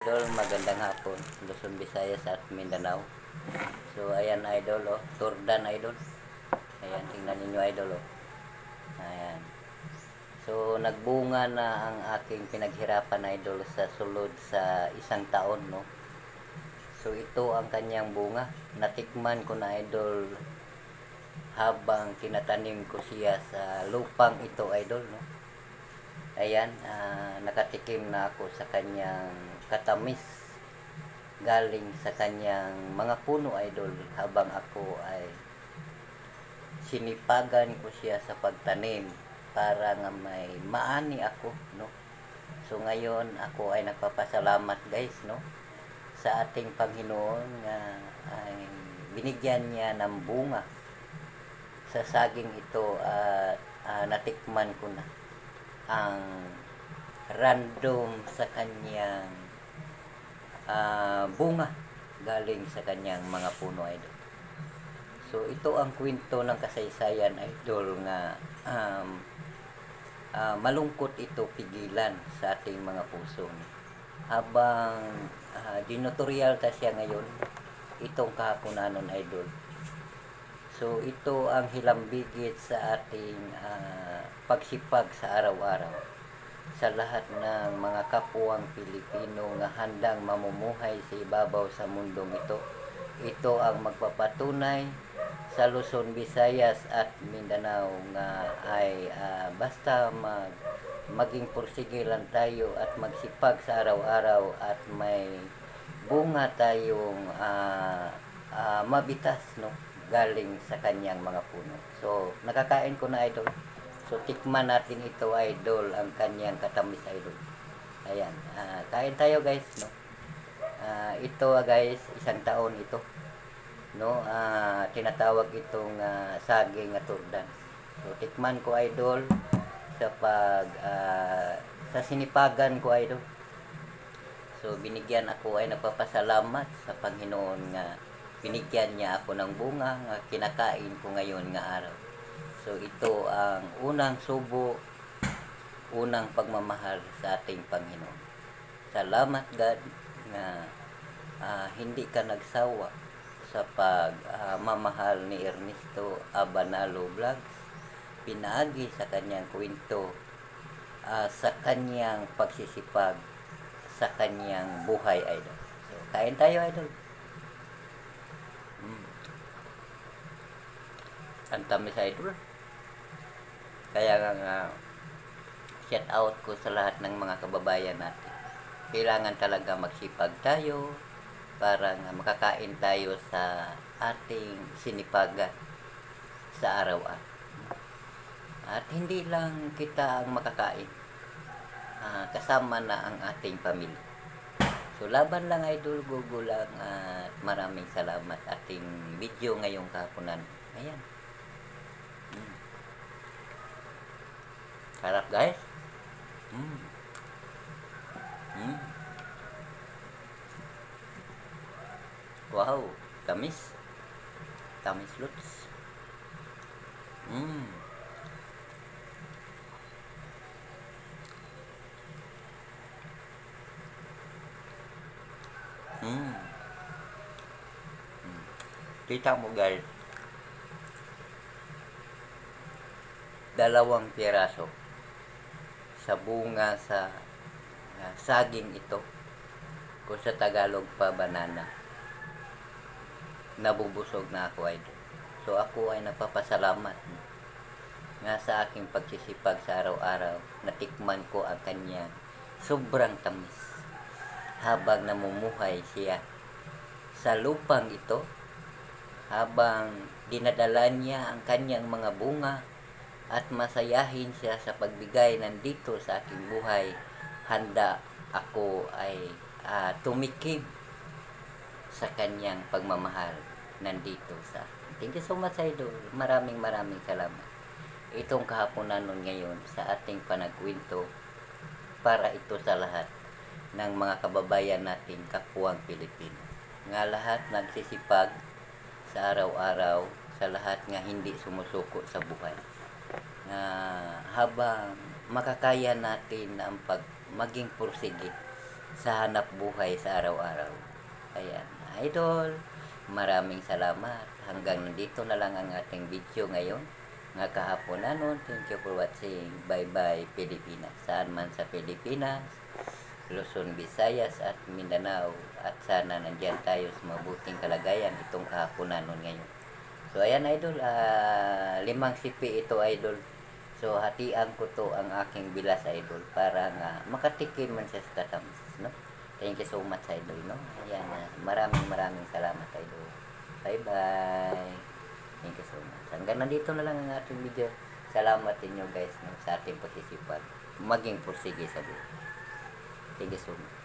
Idol, magandang hapon. Luzon, Visayas at Mindanao. So, ayan idol, oh. Turdan idol. Ayan, tingnan ninyo idol, oh. Ayan. So, nagbunga na ang aking pinaghirapan idol sa sulod sa isang taon, no. So, ito ang kanyang bunga. Natikman ko na idol habang tinatanim ko siya sa lupang ito idol, no. Ayan, nakatikim na ako sa kanyang katamis galing sa kanyang mga puno idol habang ako ay sinipagan ko siya sa pagtanim para nga may maani ako, no. So ngayon ako ay nagpapasalamat guys, no, sa ating Panginoon nga ay binigyan niya ng bunga sa saging ito at natikman ko na ang random sa kanyang bunga galing sa kanyang mga puno idol. So ito ang kwento ng kasaysayan idol nga malungkot ito pigilan sa ating mga puso. Habang dinotorial ka siya ngayon, itong kahaponanon idol. So ito ang hilambigit sa ating pagsipag sa araw-araw sa lahat ng mga kapwang Pilipino nga handang mamumuhay sa ibabaw sa mundong ito. Ito ang magpapatunay sa Luzon, Visayas at Mindanao nga ay basta maging pursige lang tayo at magsipag sa araw-araw at may bunga tayong mabitas, no, galing sa kanyang mga puno. So nakakain ko na idol. So tikman natin ito idol, ang kanyang katamis idol. Ayan, kain tayo guys, no. Ito guys, isang taon ito, no. Tinatawag itong saging at turdan. So tikman ko idol sa sa sinipagan ko idol. So binigyan ako ay nagpapasalamat sa Panginoon nga binigyan niya ako ng bunga nga kinakain ko ngayon nga araw. So ito ang unang subo, unang pagmamahal sa ating Panginoon. Salamat God na hindi ka nagsawa sa pagmamahal ni Ernesto Abanalo Vlogs. Pinagi sa kanyang kwento, sa kanyang pagsisipag, sa kanyang buhay idol. So kain tayo idol. Ang tamis idol. Kaya nga shout out ko sa lahat ng mga kababayan natin. Kailangan talaga magsipag tayo para nga makakain tayo sa ating sinipagan sa araw-araw. At hindi lang kita ang makakain, kasama na ang ating pamilya. So laban lang idol, Google lang, at maraming salamat ating video ngayong kahaponan. Ayan. Sarap guys. Wow, tamis. Tamis lots. Kita mo guys, dalawang piraso sa bunga sa saging ito, kung sa Tagalog pa banana. Nabubusog na ako idol. So ako ay nagpapasalamat nga sa aking pagsisipag sa araw-araw. Natikman ko ang kanya sobrang tamis habang namumuhay siya sa lupang ito, habang dinadala niya ang kanyang mga bunga at masayahin siya sa pagbigay nandito sa aking buhay. Handa ako ay tumikim sa kanyang pagmamahal nandito sa akin. Thank you so much idol. Maraming salamat. Itong kahaponan nun ngayon sa ating panagkwento para ito sa lahat ng mga kababayan natin kapwang Pilipino. Nga lahat nagsisipag sa araw-araw, sa lahat nga hindi sumusuko sa buhay. Habang makakaya natin ang maging pursige sa hanap buhay sa araw-araw. Ayan, idol, maraming salamat. Hanggang nandito na lang ang ating video ngayon. Nga kahapon na nun, thank you for watching. Bye-bye, Pilipinas. Saan man sa Pilipinas, Luzon, Visayas at Mindanao. At sana nandiyan tayo sa mabuting kalagayan itong kahapon na nun ngayon. So ayan idol, 5 sipi ito idol. So hatian ko to ang aking bilas idol para nga makatikim man siya sa katamis, no? Thank you so much idol, no? Ayan, maraming salamat idol. Bye bye. Thank you so much. Hanggang nandito na lang ang ating video. Salamat inyo guys, no, sa ating pagsisipag maging pursige sa buhay. Thank you so much.